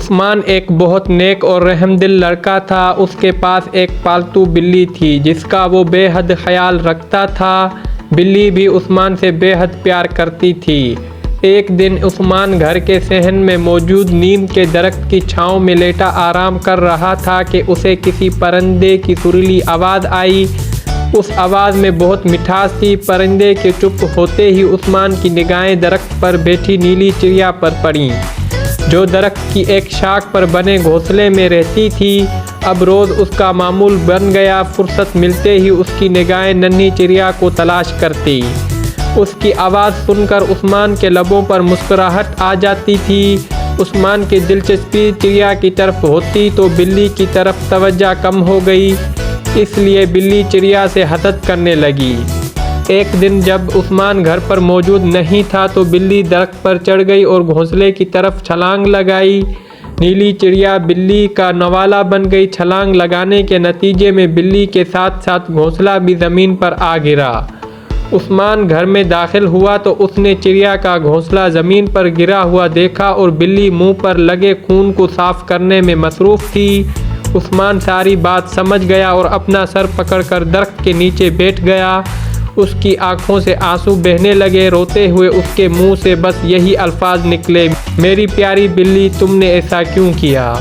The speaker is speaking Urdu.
عثمان ایک بہت نیک اور رحم دل لڑکا تھا۔ اس کے پاس ایک پالتو بلی تھی جس کا وہ بے حد خیال رکھتا تھا۔ بلی بھی عثمان سے بے حد پیار کرتی تھی۔ ایک دن عثمان گھر کے صحن میں موجود نیم کے درخت کی چھاؤں میں لیٹا آرام کر رہا تھا کہ اسے کسی پرندے کی سریلی آواز آئی۔ اس آواز میں بہت مٹھاس تھی۔ پرندے کے چپ ہوتے ہی عثمان کی نگاہیں درخت پر بیٹھی نیلی چڑیا پر پڑیں جو درخت کی ایک شاخ پر بنے گھونسلے میں رہتی تھی۔ اب روز اس کا معمول بن گیا، فرصت ملتے ہی اس کی نگاہیں ننھی چڑیا کو تلاش کرتی۔ اس کی آواز سن کر عثمان کے لبوں پر مسکراہٹ آ جاتی تھی۔ عثمان کی دلچسپی چڑیا کی طرف ہوتی تو بلی کی طرف توجہ کم ہو گئی، اس لیے بلی چڑیا سے حسد کرنے لگی۔ ایک دن جب عثمان گھر پر موجود نہیں تھا تو بلی درخت پر چڑھ گئی اور گھونسلے کی طرف چھلانگ لگائی۔ نیلی چڑیا بلی کا نوالا بن گئی۔ چھلانگ لگانے کے نتیجے میں بلی کے ساتھ ساتھ گھونسلہ بھی زمین پر آ گرا۔ عثمان گھر میں داخل ہوا تو اس نے چڑیا کا گھونسلہ زمین پر گرا ہوا دیکھا اور بلی منہ پر لگے خون کو صاف کرنے میں مصروف تھی۔ عثمان ساری بات سمجھ گیا اور اپنا سر پکڑ کر درخت کے نیچے بیٹھ گیا۔ اس کی آنکھوں سے آنسو بہنے لگے۔ روتے ہوئے اس کے منہ سے بس یہی الفاظ نکلے، میری پیاری بلی، تم نے ایسا کیوں کیا؟